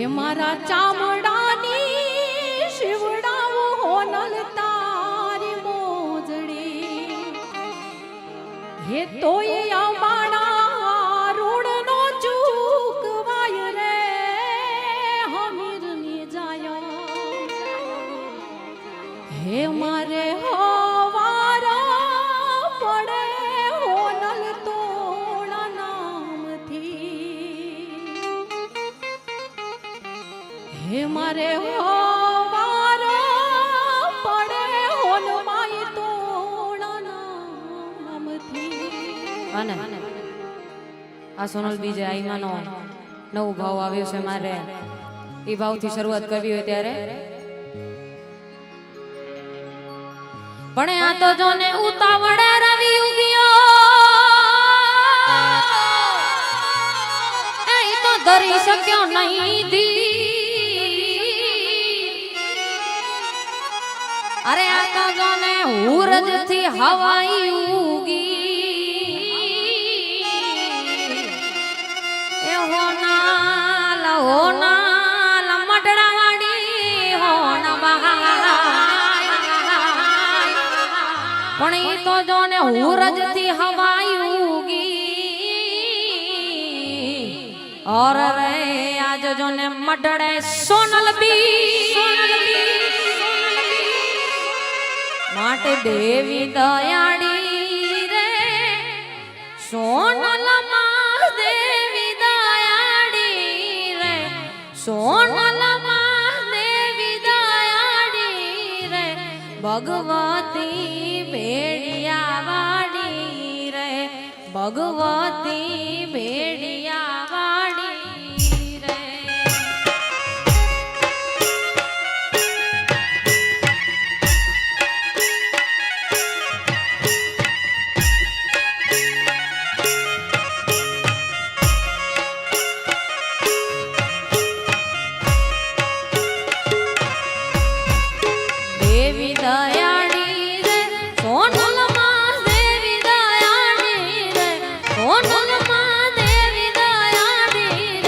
હે મારા ચામડાની શિવડાવો હોનલ તારી મોજડી હે તોય અમારા રૂડનો ચૂકવાય રે હમીરની જાય હે મારે હવારા પડે હોનલ તોળા નામથી હે મારે હવારા પડે હોનમાય તોળા નામથી અને આ સોનલ બીજે આઈમાનો નવો ભાવ આવ્યો છે મારે એ ભાવથી શરૂઆત કરવી હોય ત્યારે પણ આ તો જોને ઉતાવળે રવિ ઉગ્યો એ તો ધરી શક્યો નહીં ધી અરે આ તો જોને હુરજ થી હવાઈ ઉગી એ હોનાલ મટડા વાડી હોન પણ એ તો જોને હુરજ થી હવાઈ ઉગી ઓર રે આજ જોને મડડે સોનલ બી માટે દેવી દયાળી રે સોનલ માં દેવી દયાળી રે સોનલ માં દેવી દયાળી રે ભગવતી ભેડિયા વાડી રે ભગવતી ભેડિયા વાડી રે દેવી દયાળી રે સોનલ માં દેવી દયાળી રે સોનલ માં દેવી દયાળી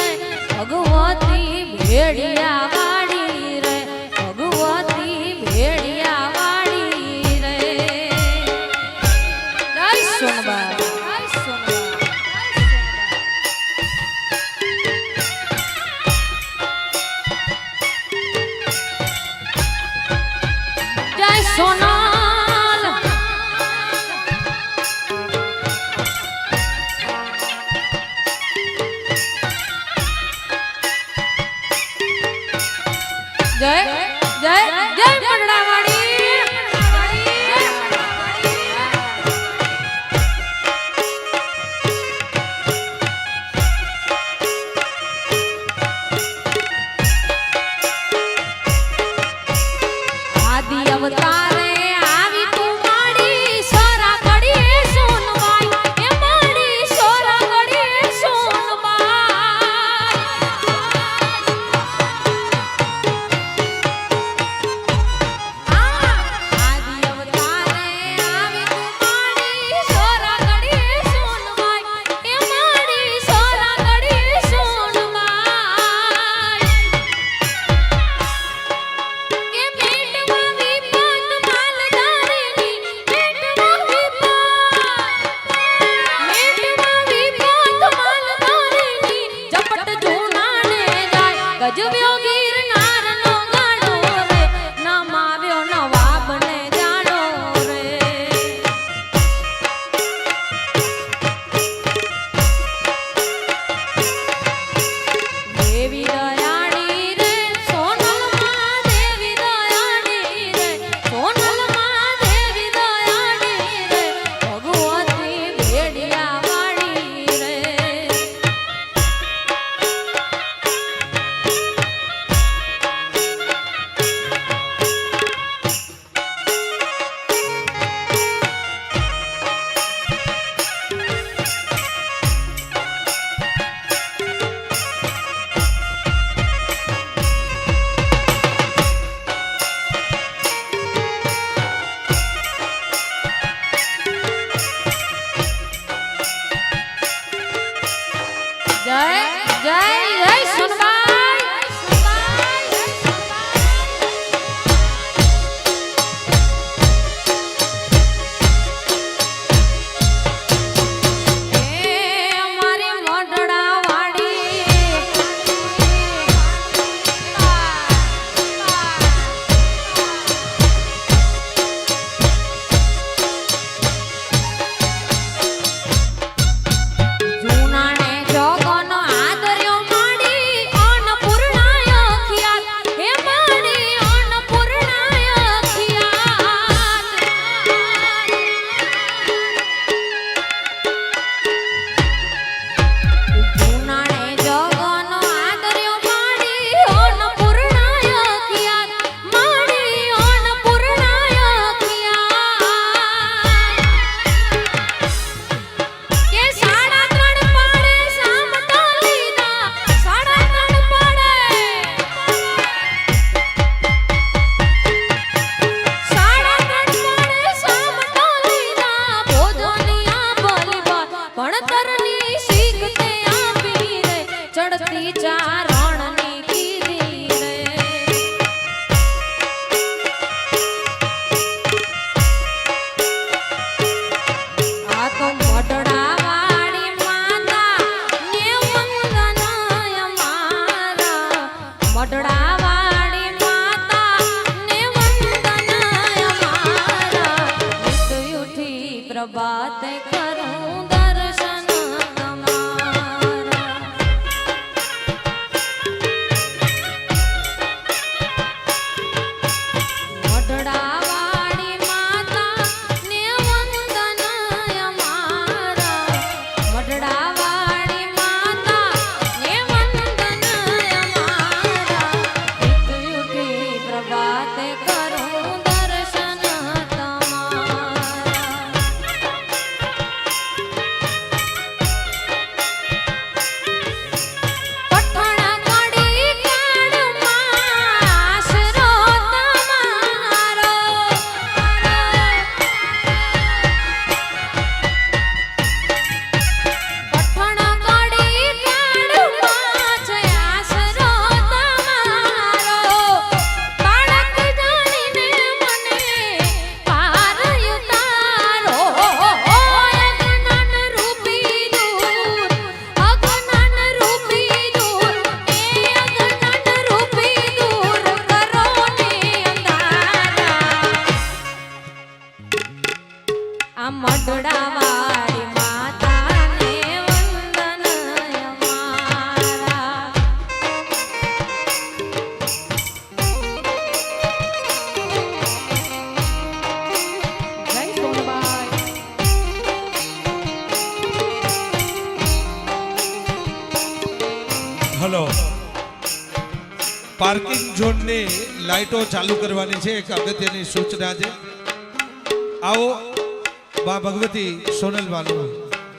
ચારણની કીધી રે આ તો મોઢડા વાળી માતા ને વંદન અમારા મોઢડા વાળી માતા ને વંદન અમારા નિત ઉઠી પ્રભાતે કરું દર્શન તમારા મોઢડા વાળી માતા ને વંદન અમારા મોઢડા વાળી માતા ને વંદન અમારા નિત ઉઠી પ્રભાતે કરું દર્શન તમારા પઠણ કડી કાળમાં આશરો તમારો પઠણ કડી કાળમાં છે આશરો તમારો બાળક જાણીને મને પાર ઉતારો અજ્ઞાન રૂપી દૂર અજ્ઞાન રૂપી દૂર અજ્ઞાન રૂપી દૂર કરો ને અંધારા આ મઢડા વાળી માતાને વંદન અમારા જય સોનબાઈ હલો પાર્કિંગ ઝોનની લાઇટો ચાલુ કરવાની છે એક અગત્યની સૂચના છે આવો બા ભગવતી સોનલવાનું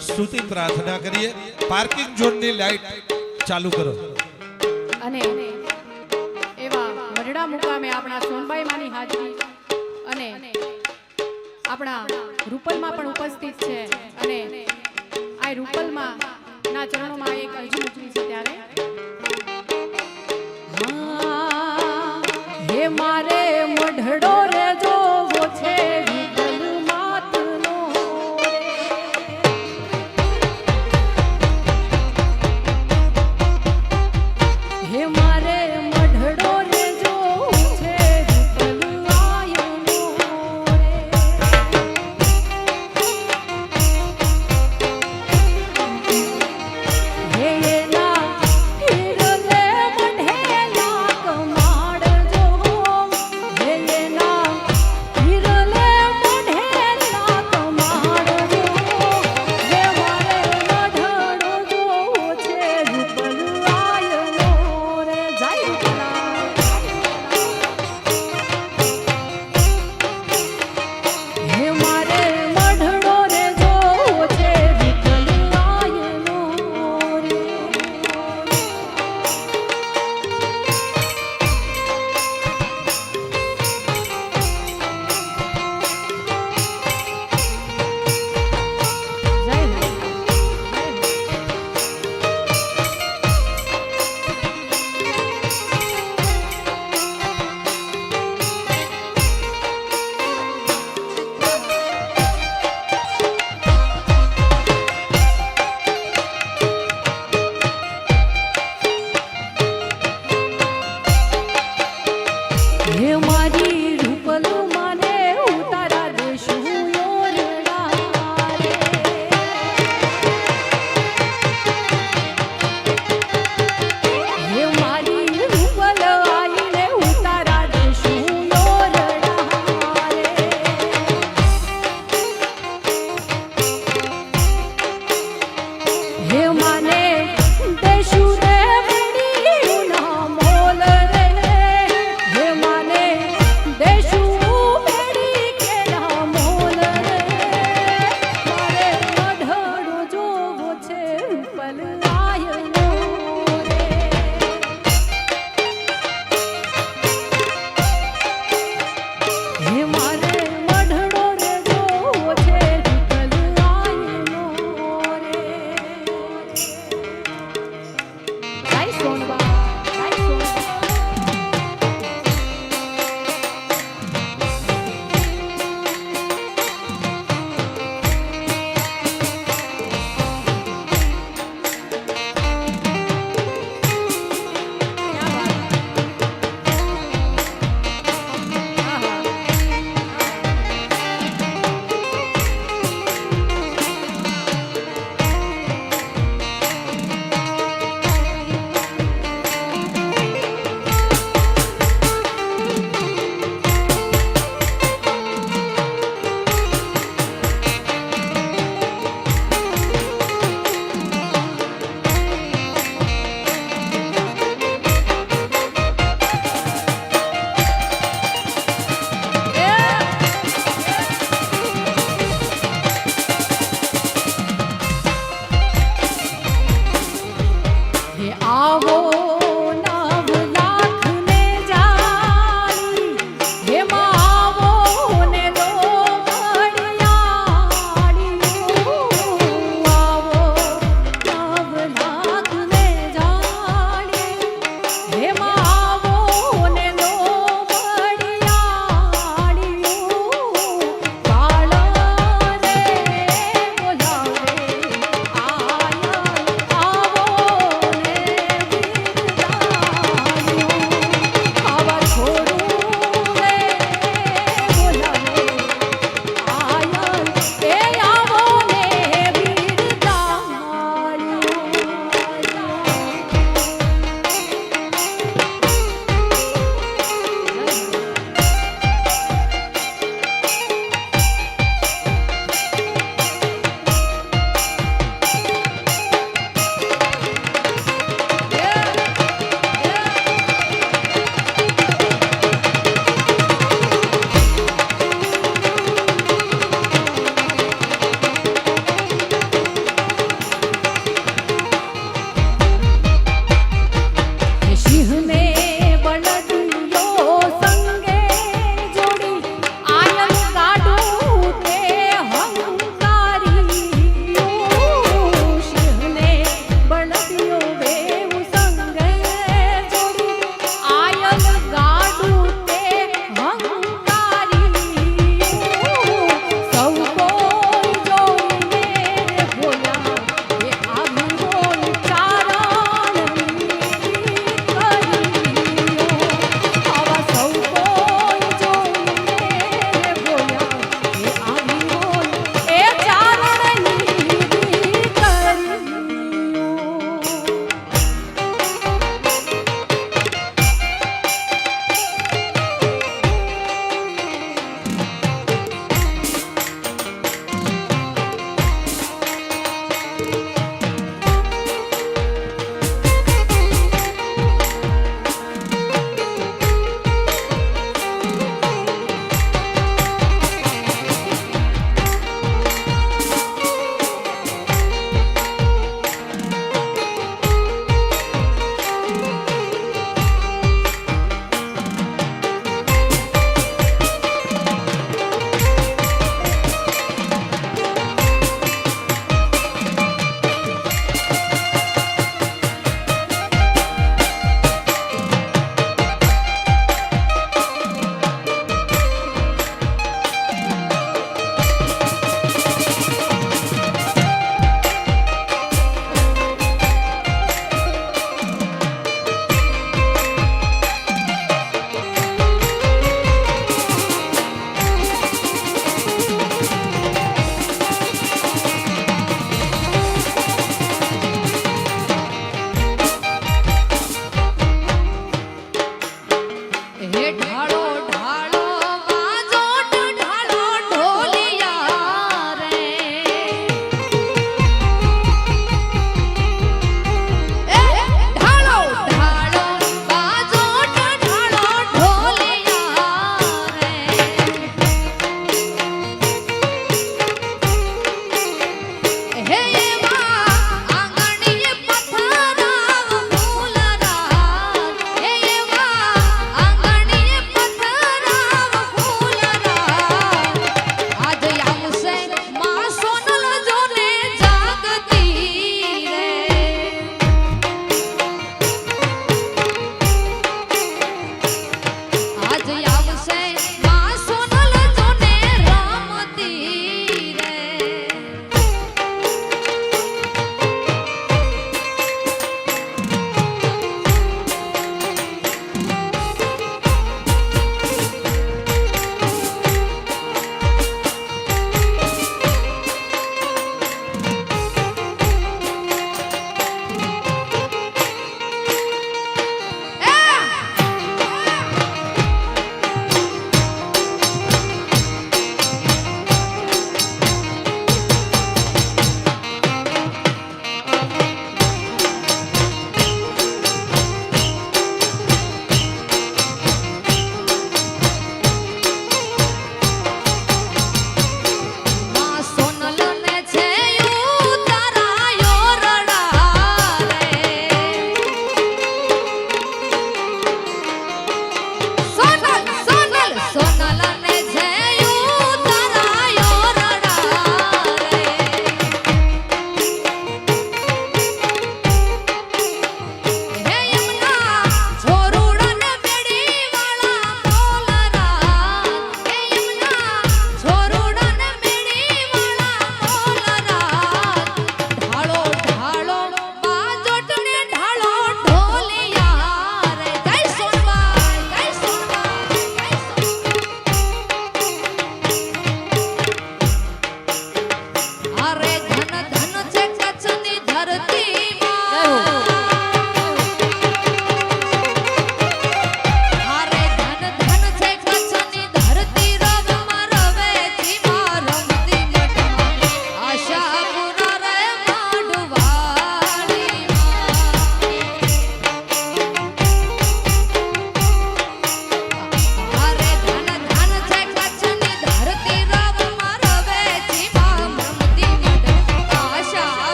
સ્તુતિ પ્રાર્થના કરીએ પાર્કિંગ ઝોનની લાઇટ ચાલુ કરો અને એવા મઢડા મુકામે આપણા સોનબાઈ માની હાજરી અને આપણા રૂપલમાં પણ ઉપસ્થિત છે અને આ રૂપલમાં ના ચરણોમાં એક અરજી મૂકવી છે ત્યારે હે મારે મઢડો રે જોવો છે રૂપલ માતનો હે મારે મઢડો રે જોવો છે રૂપલ આયનો રે હે એના હિરલે મઢેલા કમાડ જો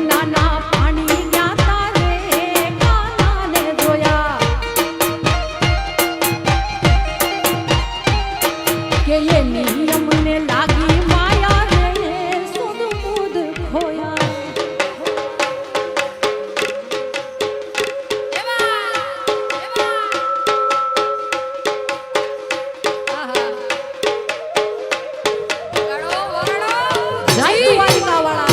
યમુનાના પાણી ગયા તારે કાનાને જોયા કે એની યમને લાગી માયા રે સુધ બુધ ખોયા જય દ્વારિકાવાળા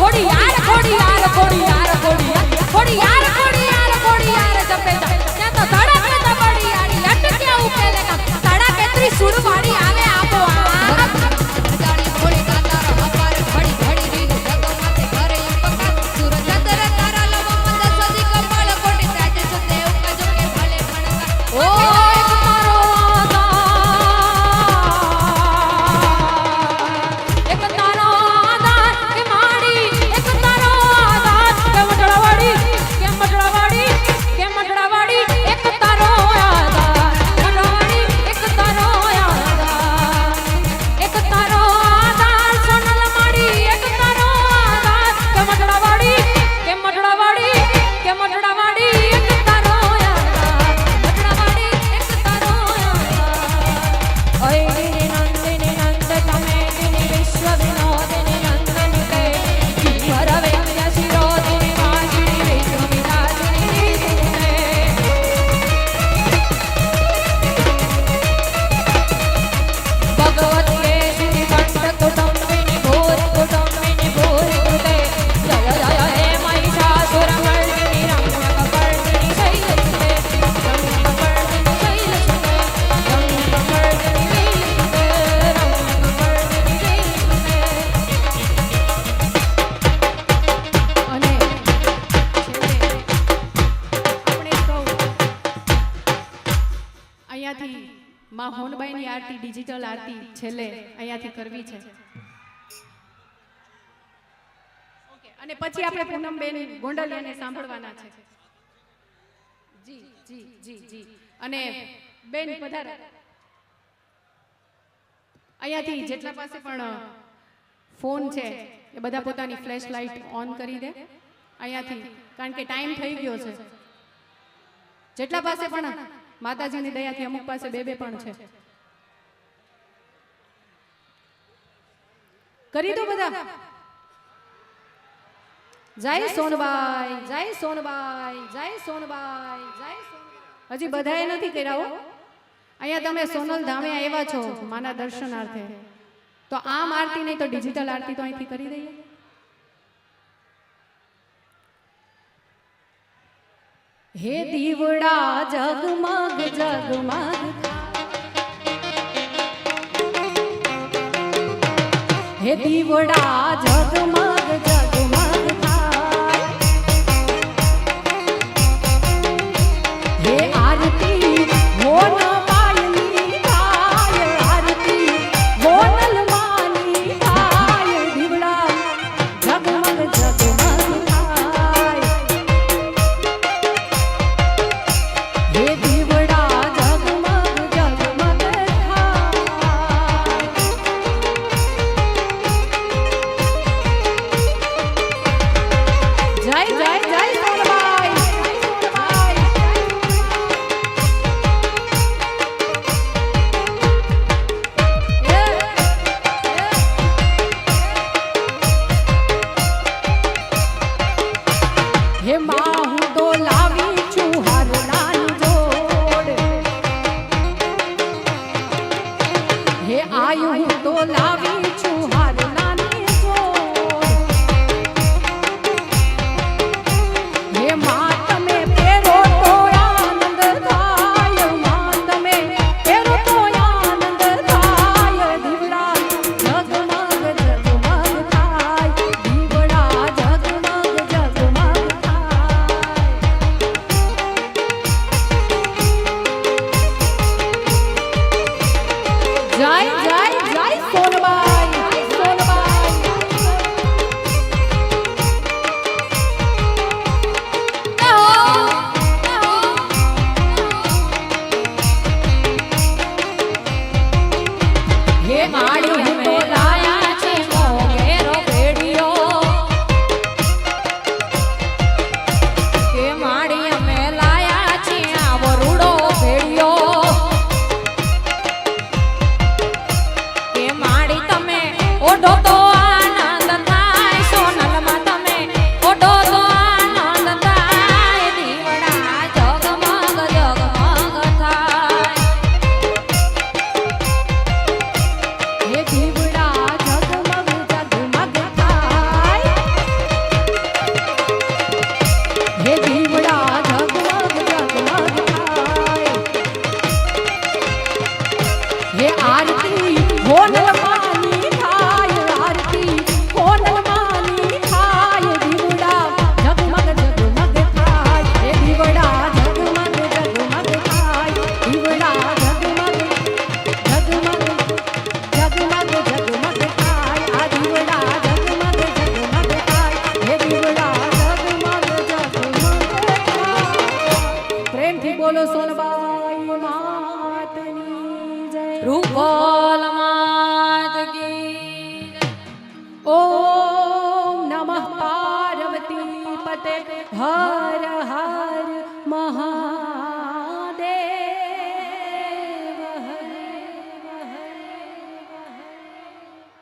ખોડિયાર ખોડિયાર ખોડિયાર ખોડિયાર ખોડિયાર ખોડિયાર ખોડિયાર જપે ત્યાં તો ધડક દબડિયારી લટક્યા ઉકેલે કામ તડા કેત્રી સુડવાડી આવે આપો જાણી ભોળી કાતાર હપાર ઘડી ઘડી રીગ જગો માથે ઘરે પકાર સૂરજ ચંદ્ર તારા લવ મંદ સદી કમળ કોટી તાજે સુતે ઉકજો કે ભલે ભણકા ઓ એક તારો આધાર કે માડી એક તારો આધાર કે મટડાવાડી કે મટડાવાડી કે મટડાવાડી એક તારો આધાર મટડાવાડી એક તારો આધાર એક તારો આધાર સોનલ માડી એક તારો આધાર કે મટડાવાડી કે મટડાવાડી કે મટડાવાડી એક તારો આધાર મટડાવાડી એક તારો આધાર ઓય નંદિની નંદ તમે દિની વિશ્વ વિનોદિની નંદની તે વરવ્ય શિરોદિની વાજિની વિશ્વ વિરાજિની દિને ભગવતી શ્રી કંઠ કુટુંબિની ભૂરી કુટુંબિની ભૂરી કૃતે જય જય હે મહિષાસુરમર્દિની રમ્યકપર્દિની શૈલસુતે રમ્યકપર્દિની શૈલસુતે રમ્યકપર્દિની શૈલસુતે રમ્યકપર્દિની શૈલસુતે અને છેલ્લે આપણે સૌ અહીંયાથી માં હોનબાઈની આરતી ડિજિટલ આરતી છેલ્લે અહીંયાથી કરવી છે. ઓકે, અને પછી આપણે પૂનમબેન ગોંડલિયાને સાંભળવાના છે. જી જી જી જી અને બેન પધાર. અહીંયાથી જેટલા પાસે પણ ફોન છે એ બધા પોતાની ફ્લેશ લાઇટ ઓન કરી દે અહીંયાથી, કારણ કે ટાઈમ થઈ ગયો છે. જેટલા પાસે પણ માતાજીની દયાથી અમુક પાસે બે પણ છે, કરી દો બધા. જય સોનબાઈ, જય સોનબાઈ, જય સોનબાઈ, જય સોનબાઈ. હજી બધાએ નથી કર્યા હો. અહીંયા તમે સોનલ ધામે આવ્યા છો માના દર્શનાર્થે, તો આમ આરતી નહીં તો ડિજિટલ આરતી તો અહીંથી કરી દઈએ. હે દીવડા જગમગ જગમગ હે દીવડા જગમગ જગમગ થાય, હે આરતી હોન બાયની થાય, આરતી હોનલ માની થાય, દીવડા જગમગ જગમગ થાય, હે દીવડા જગમગ જગમગ થાય. જય જય જય સોનબાઈ, જય સોનબાઈ. હે માં હું તો લાવી છું હારનાની જોડ, હે આયુ હું તો લાવી છું હારનાની જોડ, હે માં તમે પહેરો તો આનંદ થાય, માં તમે પહેરો તો આનંદ થાય, દીવડા જગમગ જગમગ થાય, દીવડા જગમગ જગમગ થાય. જય જય જય સોનબાઈ. હે આરતી હોનલમાની થાય આરતી હોનલમાની થાય દીવડા જગમગ જગમગ થાય હે દીવડા જગમગ જગમગ થાય દીવડા જગમગ જગમગ જગમગ જગમગ થાય આ દીવડા જગમગ જગમગ થાય હે દીવડા જગમગ જગમગ થાય પ્રેમથી બોલો સોનબાઈ માતની જય રૂપલ માત કી ઓમ નમઃ પાર્વતી પતે હર